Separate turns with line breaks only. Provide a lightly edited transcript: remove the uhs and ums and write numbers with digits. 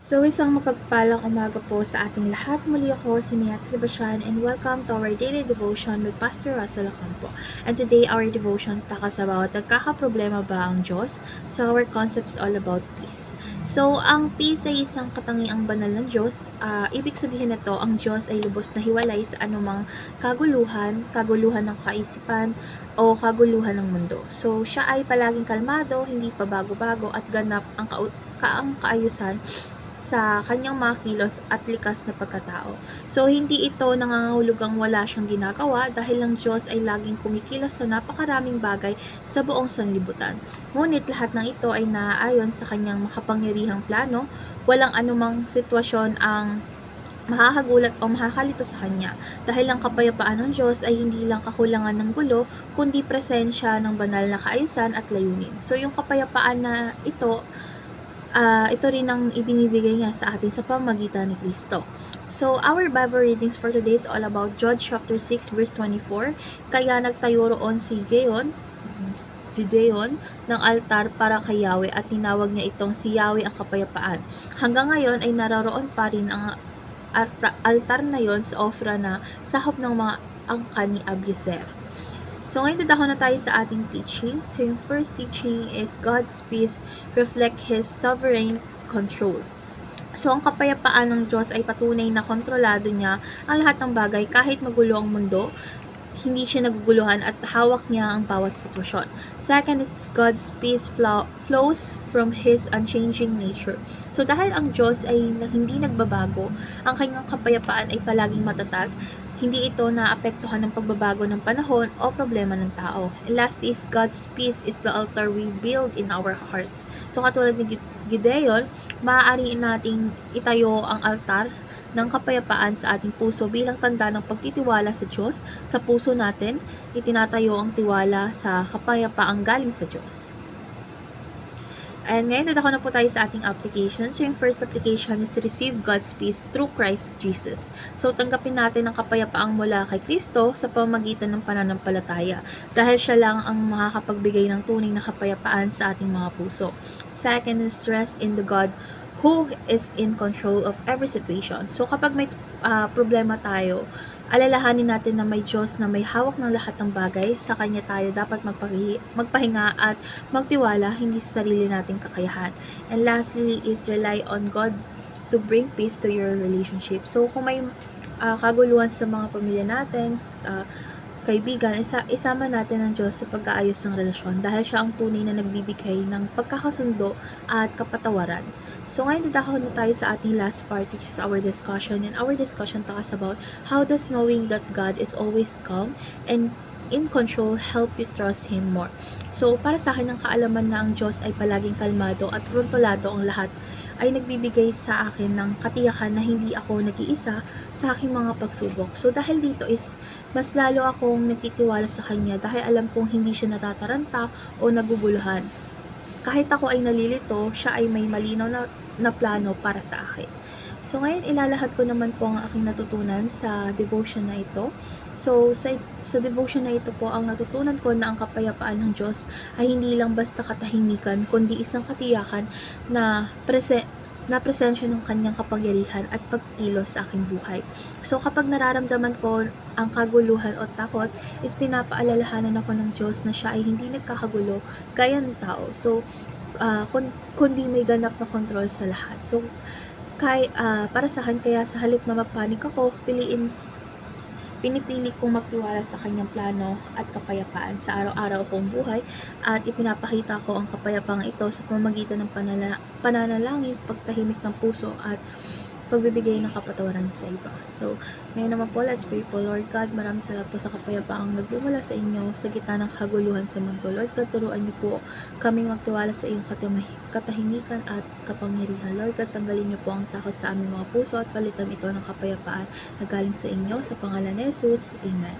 So, isang mapagpalang umaga po sa ating lahat. Muli ako, si Ate Sebastian, and welcome to our daily devotion with Pastor Russell Ocampo. And today, our devotion takas about nagkakaproblema ba ang Diyos? So, our concept is all about peace. So, ang peace ay isang katangiang banal ng Diyos. Ibig sabihin nito, ang Diyos ay lubos na hiwalay sa anumang kaguluhan ng kaisipan, o kaguluhan ng mundo. So, siya ay palaging kalmado, hindi pa bago-bago, at ganap ang kaayusan sa kanyang mga kilos at likas na pagkatao. So, hindi ito nangangahulugang wala siyang ginagawa dahil ang Diyos ay laging kumikilos sa napakaraming bagay sa buong sanlibutan. Ngunit lahat ng ito ay naaayon sa kanyang makapangyarihang plano. Walang anumang sitwasyon ang mahahagulat o makakalito sa kanya dahil ang kapayapaan ng Diyos ay hindi lang kakulangan ng gulo kundi presensya ng banal na kaayusan at layunin. So, yung kapayapaan na ito rin ang ibinibigay niya sa atin sa pamamagitan ni Kristo. So, our Bible readings for today is all about John chapter 6 verse 24. Kaya nagtayo roon si Gideon ng altar para kay Yahweh at tinawag niya itong si Yahweh ang kapayapaan. Hanggang ngayon ay naroon pa rin ang altar na yon sa Ofra na sahop ng mga angkan ni Abiezer. So, ngayon dadako na tayo sa ating teaching. So, yung first teaching is God's peace reflect His sovereign control. So, ang kapayapaan ng Diyos ay patunay na kontrolado niya ang lahat ng bagay kahit magulo ang mundo. Hindi siya naguguluhan at hawak niya ang bawat sitwasyon. Second is God's peace flows from His unchanging nature. So, dahil ang Diyos ay hindi nagbabago, ang kanyang kapayapaan ay palaging matatag. Hindi ito naapektuhan ng pagbabago ng panahon o problema ng tao. And last is God's peace is the altar we build in our hearts. So, katulad ni Gideon, maaari nating itayo ang altar ng kapayapaan sa ating puso bilang tanda ng pagtitiwala sa Diyos. Sa puso natin, itinatayo ang tiwala sa kapayapaang galing sa Diyos. And ngayon, dadako na po tayo sa ating application. So, yung first application is to receive God's peace through Christ Jesus. So, tanggapin natin ang kapayapaang mula kay Kristo sa pamamagitan ng pananampalataya dahil siya lang ang makakapagbigay ng tunay na kapayapaan sa ating mga puso. Second is rest in the God who is in control of every situation. So, kapag may problema tayo, alalahanin natin na may Diyos na may hawak ng lahat ng bagay. Sa Kanya tayo dapat magpahinga at magtiwala, hindi sa sarili nating kakayahan. And lastly is rely on God to bring peace to your relationship. So, kung may kaguluhan sa mga pamilya natin, kaibigan, isama natin ang Diyos sa pag-aayos ng relasyon dahil siya ang tunay na nagbibigay ng pagkakasundo at kapatawaran. So, ngayon dadako na tayo sa ating last part, which is our discussion. And our discussion talks about how does knowing that God is always calm and in control help you trust Him more. So, para sa akin, ang kaalaman na ang Diyos ay palaging kalmado at kontrolado ang lahat ay nagbibigay sa akin ng katiyakan na hindi ako nag-iisa sa aking mga pagsubok. So, dahil dito is mas lalo akong nagtitiwala sa Kanya dahil alam kong hindi siya natataranta o naguguluhan. Kahit ako ay nalilito, siya ay may malinaw na plano para sa akin. So, ngayon ilalahad ko naman po ang aking natutunan sa devotion na ito. So, sa devotion na ito po, ang natutunan ko na ang kapayapaan ng Diyos ay hindi lang basta katahimikan, kundi isang katiyakan na presensya ng kanyang kapangyarihan at pagkilos sa aking buhay. So, kapag nararamdaman ko ang kaguluhan o takot, is pinapaalalahanan ako ng Diyos na siya ay hindi nagkakagulo gaya ng tao. So, kundi may ganap na kontrol sa lahat. So, para sa akin, kaya sa halip na mapanik ako, pinipili kong magtiwala sa kanyang plano at kapayapaan sa araw-araw kong buhay at ipinapakita ko ang kapayapang ito sa pamamagitan ng pananalangin, pagtahimik ng puso at pagbibigay ng kapatawaran sa iba. So, ngayon naman po, let's pray po. Lord God, maraming salamat po sa kapayapaang nagbumula sa inyo sa gitna ng kaguluhan sa mundo. Lord God, turuan niyo po kaming magtiwala sa iyong katahimikan at kapangyarihan. Lord God, tanggalin niyo po ang takot sa aming mga puso at palitan ito ng kapayapaan na galing sa inyo. Sa pangalan ni Jesus, Amen.